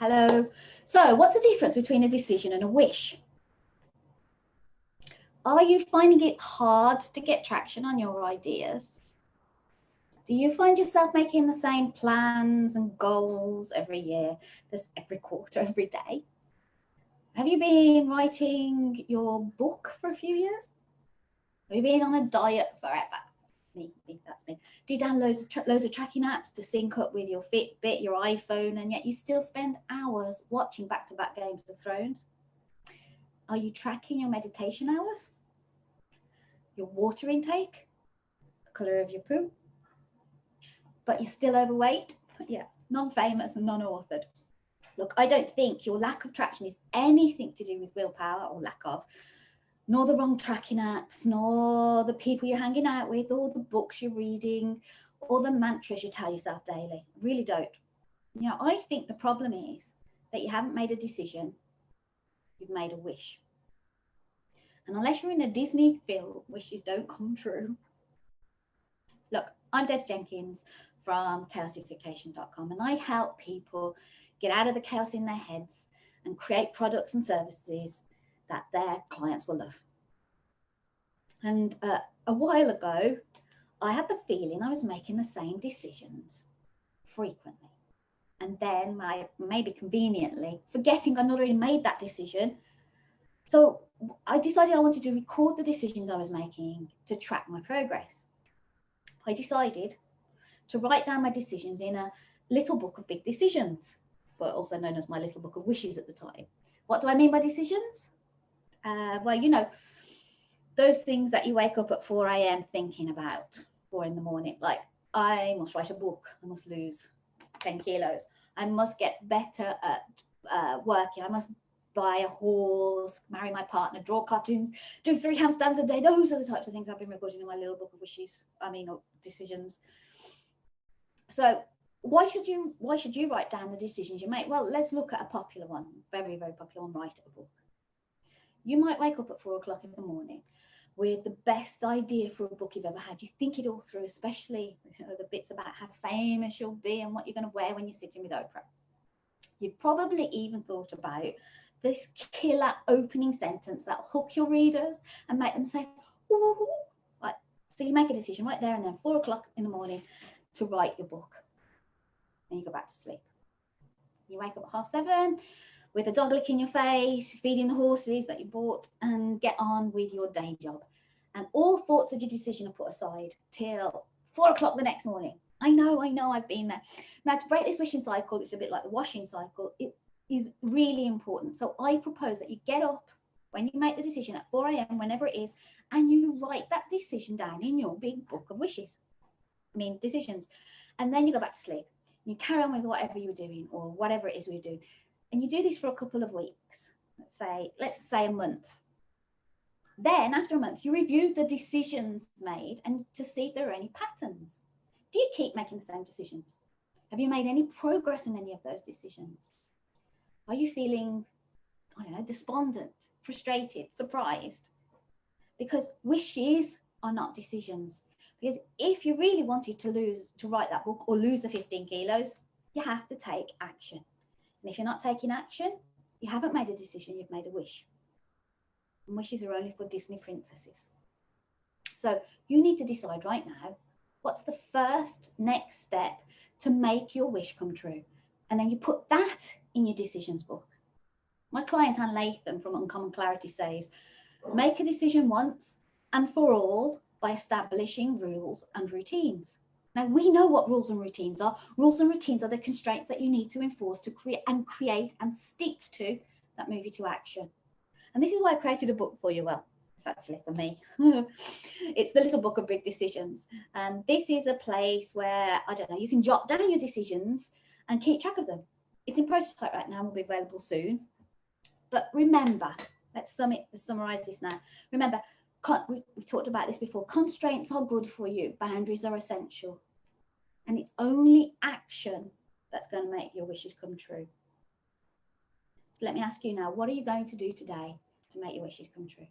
Hello. So what's the difference between a decision and a wish? Are you finding it hard to get traction on your ideas? Do you find yourself making the same plans and goals every year, every quarter, every day? Have you been writing your book for a few years? Have you been on a diet forever? Me, that's me. Do you download loads of tracking apps to sync up with your Fitbit, your iPhone, and yet you still spend hours watching back-to-back Games of Thrones? Are you tracking your meditation hours? Your water intake? The colour of your poo? But you're still overweight? Yeah, non-famous and non-authored. Look, I don't think your lack of traction is anything to do with willpower or lack of, nor the wrong tracking apps, nor the people you're hanging out with, or the books you're reading, or the mantras you tell yourself daily. I really don't. You know, I think the problem is that you haven't made a decision, you've made a wish. And unless you're in a Disney film, wishes don't come true. Look, I'm Debs Jenkins from chaosification.com, and I help people get out of the chaos in their heads and create products and services that their clients will love. And a while ago, I had the feeling I was making the same decisions frequently. And then maybe conveniently forgetting I'd already made that decision. So I decided I wanted to record the decisions I was making to track my progress. I decided to write down my decisions in a little book of big decisions, but also known as my little book of wishes at the time. What do I mean by decisions? Well, you know, those things that you wake up at 4 a.m. thinking about, 4 in the morning, like I must write a book, I must lose 10 kilos, I must get better at working, I must buy a horse, marry my partner, draw cartoons, do 3 handstands a day. Those are the types of things I've been recording in my little book of wishes, decisions. So why should you write down the decisions you make? Well, let's look at a popular one, very, very popular one, write a book. You might wake up at 4 o'clock in the morning with the best idea for a book you've ever had. You think it all through, especially the bits about how famous you'll be and what you're going to wear when you're sitting with Oprah. You've probably even thought about this killer opening sentence that'll hook your readers and make them say, ooh. Right. So you make a decision right there and then, 4 o'clock in the morning, to write your book. And you go back to sleep. You wake up at 7:30 with a dog licking your face, feeding the horses that you bought, and get on with your day job. And all thoughts of your decision are put aside till 4 o'clock the next morning. I know, I've been there. Now, to break this wishing cycle, it's a bit like the washing cycle, it is really important. So I propose that you get up when you make the decision at 4 a.m., whenever it is, and you write that decision down in your big book of decisions. And then you go back to sleep. You carry on with whatever you were doing or whatever it is we're doing. And you do this for a couple of weeks, let's say a month. Then after a month, you review the decisions made and to see if there are any patterns. Do you keep making the same decisions? Have you made any progress in any of those decisions? Are you feeling, despondent, frustrated, surprised? Because wishes are not decisions. Because if you really wanted to write that book or lose the 15 kilos, you have to take action. And if you're not taking action, you haven't made a decision, you've made a wish. And wishes are only for Disney princesses. So you need to decide right now, what's the first next step to make your wish come true? And then you put that in your decisions book. My client Anne Latham from Uncommon Clarity says, make a decision once and for all by establishing rules and routines. Now, we know what rules and routines are. Rules and routines are the constraints that you need to enforce to create and stick to that move you to action. And this is why I created a book for you. Well, it's actually for me. It's the little book of big decisions. And this is a place where, you can jot down your decisions and keep track of them. It's in prototype right now and will be available soon. But remember, let's summarize this now. Remember, we talked about this before. Constraints are good for you. Boundaries are essential. And it's only action that's going to make your wishes come true. So let me ask you now, what are you going to do today to make your wishes come true?